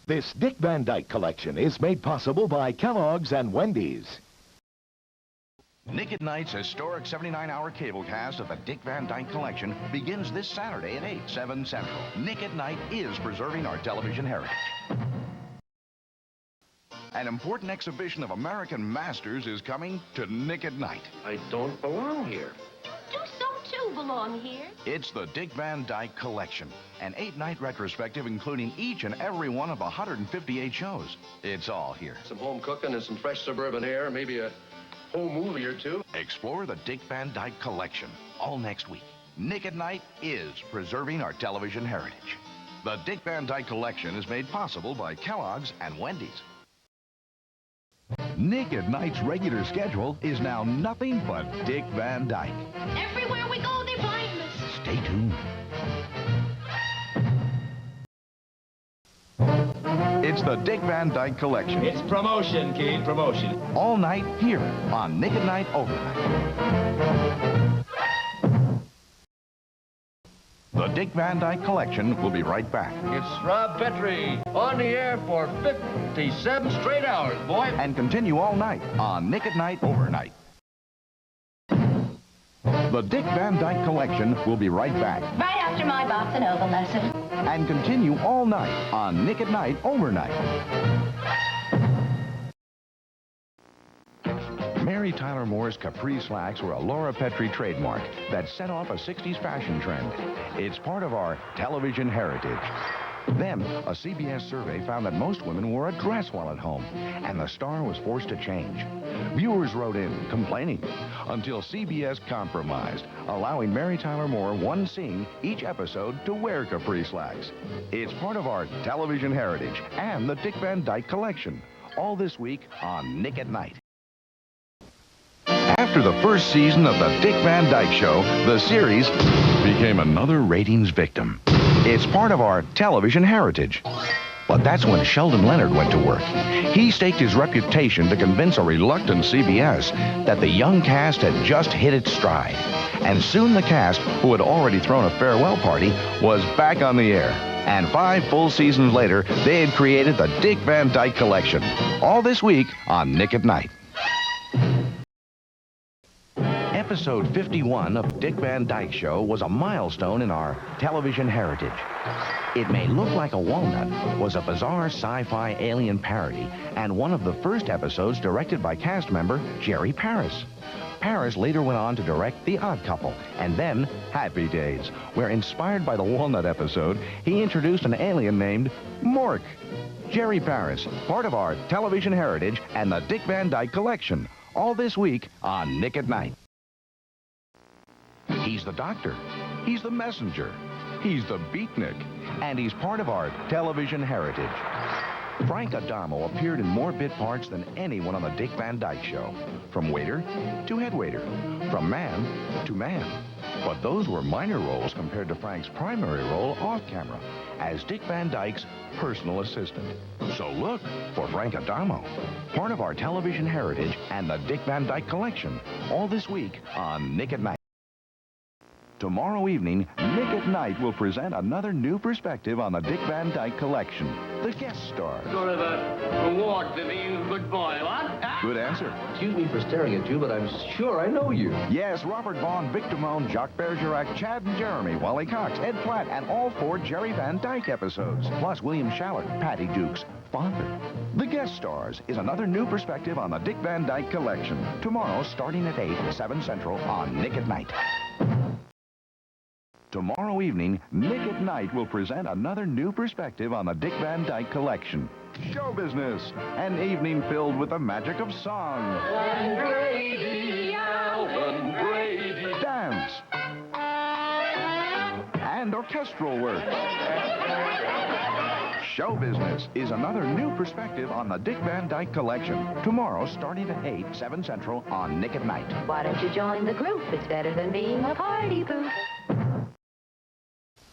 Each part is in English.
This Dick Van Dyke collection is made possible by Kellogg's and Wendy's. Nick at Night's historic 79-hour cablecast of the Dick Van Dyke Collection begins this Saturday at 8, 7 Central. Nick at Night is preserving our television heritage. An important exhibition of American masters is coming to Nick at Night. I don't belong here. You so too belong here. It's the Dick Van Dyke Collection, an 8-night retrospective including each and every one of the 158 shows. It's all here. Some home cooking and some fresh suburban air, maybe a home movie or two. Explore the Dick Van Dyke Collection all next week. Nick at Night is preserving our television heritage. The Dick Van Dyke Collection is made possible by Kellogg's and Wendy's. Nick at Night's regular schedule is now nothing but Dick Van Dyke. Everywhere we go, they find us. Stay tuned. It's the Dick Van Dyke Collection. It's promotion, Kane, promotion. All night here on Nick at Night Overnight. The Dick Van Dyke Collection will be right back. It's Rob Petrie on the air for 57 straight hours, boy. And continue all night on Nick at Night Overnight. The Dick Van Dyke Collection will be right back. Right after my bossa nova lesson. And continue all night on Nick at Night Overnight. Mary Tyler Moore's Capri slacks were a Laura Petrie trademark that set off a 60s fashion trend. It's part of our television heritage. Then, a CBS survey found that most women wore a dress while at home, and the star was forced to change. Viewers wrote in, complaining, until CBS compromised, allowing Mary Tyler Moore one scene each episode to wear Capri slacks. It's part of our television heritage and the Dick Van Dyke Collection. All this week on Nick at Night. After the first season of the Dick Van Dyke Show, the series became another ratings victim. It's part of our television heritage. But that's when Sheldon Leonard went to work. He staked his reputation to convince a reluctant CBS that the young cast had just hit its stride. And soon the cast, who had already thrown a farewell party, was back on the air. And 5 full seasons later, they had created the Dick Van Dyke Collection. All this week on Nick at Night. Episode 51 of Dick Van Dyke Show was a milestone in our television heritage. It May Look Like a Walnut was a bizarre sci-fi alien parody and one of the first episodes directed by cast member Jerry Paris. Paris later went on to direct The Odd Couple and then Happy Days, where, inspired by the Walnut episode, he introduced an alien named Mork. Jerry Paris, part of our television heritage and the Dick Van Dyke Collection. All this week on Nick at Night. He's the doctor. He's the messenger. He's the beatnik. And he's part of our television heritage. Frank Adamo appeared in more bit parts than anyone on the Dick Van Dyke Show. From waiter to head waiter. From man to man. But those were minor roles compared to Frank's primary role off camera as Dick Van Dyke's personal assistant. So look for Frank Adamo, part of our television heritage and the Dick Van Dyke Collection. All this week on Nick at Night. Tomorrow evening, Nick at Night will present another new perspective on the Dick Van Dyke Collection. The guest star. Go to the walk to be a good boy, what? Good answer. Excuse me for staring at you, but I'm sure I know you. Yes, Robert Vaughn, Vic Damone, Jacques Bergerac, Chad and Jeremy, Wally Cox, Ed Platt, and all 4 Jerry Van Dyke episodes. Plus William Shallard, Patty Duke's father. The Guest Stars is another new perspective on the Dick Van Dyke Collection. Tomorrow, starting at 8, 7 Central on Nick at Night. Tomorrow evening, Nick at Night will present another new perspective on the Dick Van Dyke Collection. Show business, an evening filled with the magic of song. Alvin Brady, Alvin Brady. Dance. And orchestral work. Show business is another new perspective on the Dick Van Dyke Collection. Tomorrow, starting at 8, 7 Central on Nick at Night. Why don't you join the group? It's better than being a party pooper.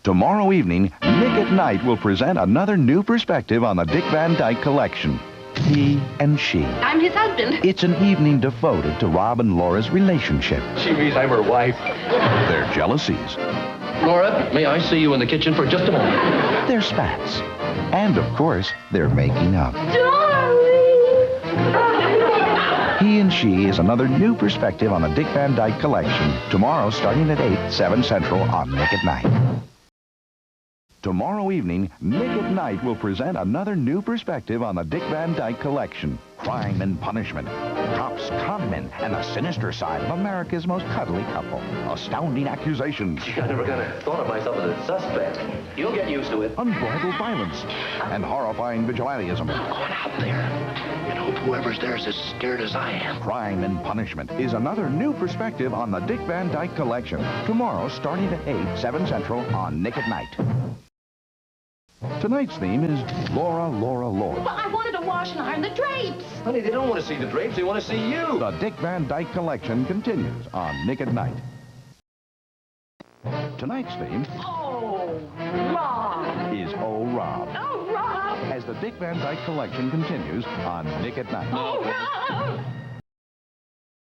Tomorrow evening, Nick at Night will present another new perspective on the Dick Van Dyke Collection. He and she. I'm his husband. It's an evening devoted to Rob and Laura's relationship. She means I'm her wife. Their jealousies. Laura, may I see you in the kitchen for just a moment? They're spats. And, of course, they're making up. He and She is another new perspective on the Dick Van Dyke Collection. Tomorrow, starting at 8, 7 Central on Nick at Night. Tomorrow evening, Nick at Night will present another new perspective on the Dick Van Dyke Collection. Crime and punishment, cops, conmen, and the sinister side of America's most cuddly couple. Astounding accusations. Gee, I never kind of thought of myself as a suspect. You'll get used to it. Unbridled violence, and horrifying vigilantism. I'm going out there and hope whoever's there is as scared as I am. Crime and Punishment is another new perspective on the Dick Van Dyke Collection. Tomorrow, starting at 8, 7 Central on Nick at Night. Tonight's theme is Laura, Laura, Laura. Well, I wanted to wash and iron the drapes. Honey, they don't want to see the drapes. They want to see you. The Dick Van Dyke Collection continues on Nick at Night. Tonight's theme Oh, Rob. is Oh, Rob. Oh, Rob. As the Dick Van Dyke Collection continues on Nick at Night. Oh, Rob.